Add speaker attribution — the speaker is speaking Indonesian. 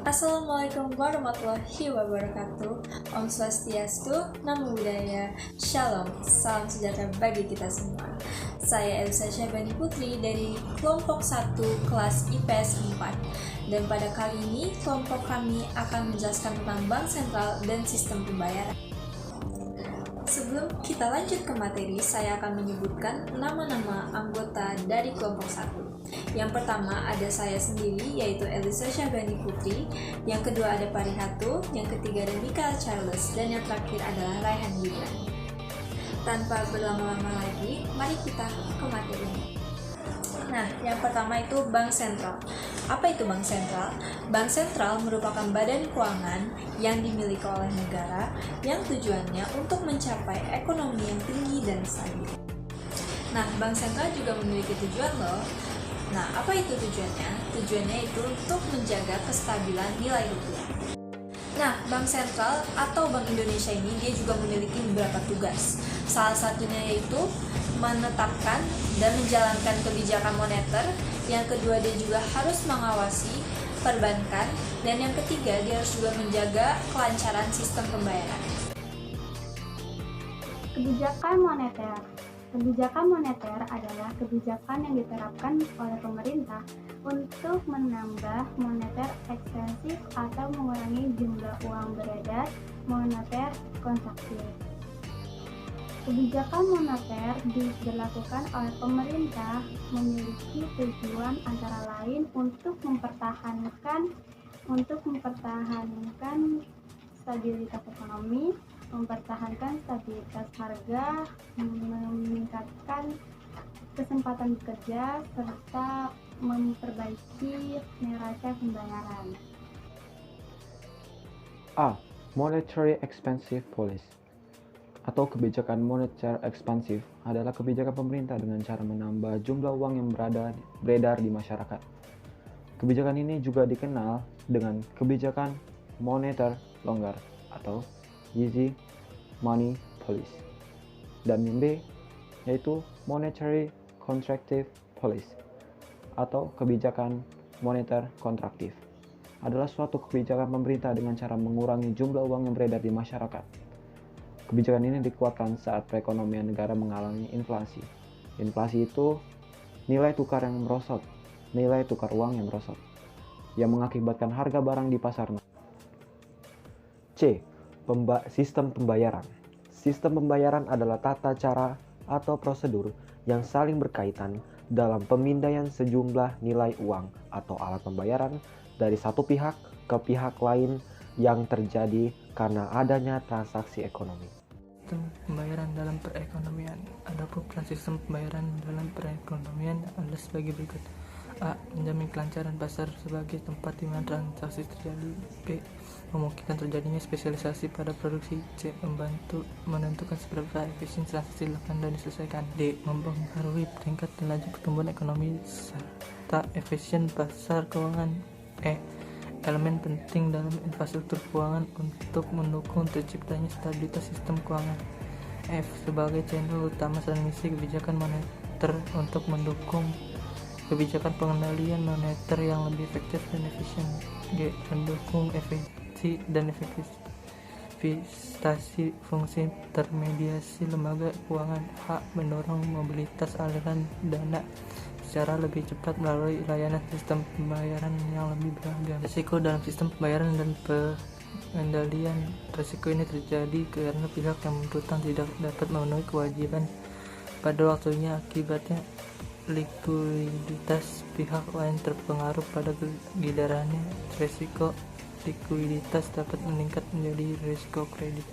Speaker 1: Assalamualaikum warahmatullahi wabarakatuh. Om Swastiastu, Namo Buddhaya, Shalom, salam sejahtera bagi kita semua. Saya Elisa Syahbani Putri dari kelompok 1 kelas IPS 4. Dan pada kali ini kelompok kami akan menjelaskan tentang bank sentral dan sistem pembayaran. Sebelum kita lanjut ke materi, saya akan menyebutkan nama-nama anggota dari kelompok 1. Yang pertama ada saya sendiri, yaitu Elisa Syahbani Putri. Yang kedua ada Parihatu, yang ketiga ada Mikael Charles, dan yang terakhir adalah Raihan Gibran. Tanpa berlama-lama lagi, mari kita ke materinya. Nah, yang pertama itu bank sentral. Apa itu bank sentral? Bank sentral merupakan badan keuangan yang dimiliki oleh negara yang tujuannya untuk mencapai ekonomi yang tinggi dan stabil. Nah, bank sentral juga memiliki tujuan loh. Nah, apa itu tujuannya? Tujuannya itu untuk menjaga kestabilan nilai rupiah. Nah, Bank Sentral atau Bank Indonesia ini dia juga memiliki beberapa tugas. Salah satunya yaitu menetapkan dan menjalankan kebijakan moneter. Yang kedua, dia juga harus mengawasi perbankan. Dan yang ketiga, dia harus juga menjaga kelancaran sistem pembayaran.
Speaker 2: Kebijakan moneter. Kebijakan moneter adalah kebijakan yang diterapkan oleh pemerintah untuk menambah moneter ekstensif atau mengurangi jumlah uang beredar moneter kontraktif. Kebijakan moneter diberlakukan oleh pemerintah memiliki tujuan antara lain untuk mempertahankan stabilitas ekonomi, mempertahankan stabilitas harga, meningkatkan kesempatan bekerja, serta memperbaiki neraca pembayaran.
Speaker 3: A. Monetary Expansive Policy atau kebijakan moneter ekspansif adalah kebijakan pemerintah dengan cara menambah jumlah uang yang beredar di masyarakat. Kebijakan ini juga dikenal dengan kebijakan moneter longgar atau easy money policy. Dan yang B yaitu monetary contractive policy atau kebijakan moneter kontraktif. Adalah suatu kebijakan pemerintah dengan cara mengurangi jumlah uang yang beredar di masyarakat. Kebijakan ini dikuatkan saat perekonomian negara mengalami inflasi. Inflasi itu nilai tukar yang merosot, nilai tukar uang yang merosot, yang mengakibatkan harga barang di pasar. C. Sistem pembayaran. Sistem pembayaran adalah tata cara atau prosedur yang saling berkaitan dalam pemindaian sejumlah nilai uang atau alat pembayaran dari satu pihak ke pihak lain yang terjadi karena adanya transaksi ekonomi.
Speaker 4: Sistem pembayaran dalam perekonomian. Adapun sistem pembayaran dalam perekonomian adalah sebagai berikut. A. Menjamin kelancaran pasar sebagai tempat di mana transaksi terjadi. B. Memungkinkan terjadinya spesialisasi pada produksi. C. Membantu menentukan seberapa efisien transaksi dilakukan dan diselesaikan. D. Mempengaruhi tingkat dan laju pertumbuhan ekonomi serta efisien pasar keuangan. E. Elemen penting dalam infrastruktur keuangan untuk mendukung terciptanya stabilitas sistem keuangan. F. Sebagai channel utama transmisi kebijakan moneter untuk mendukung kebijakan pengendalian moneter yang lebih efektif dan efisien. G. Mendukung efisiensi dan efektivitas fungsi intermediasi lembaga keuangan. H. Mendorong mobilitas aliran dana secara lebih cepat melalui layanan sistem pembayaran yang lebih beragam. Risiko dalam sistem pembayaran dan pengendalian risiko ini terjadi karena pihak yang berutang tidak dapat memenuhi kewajiban pada waktunya. Akibatnya likuiditas pihak lain terpengaruh pada gilirannya. Risiko likuiditas dapat meningkat menjadi risiko kredit.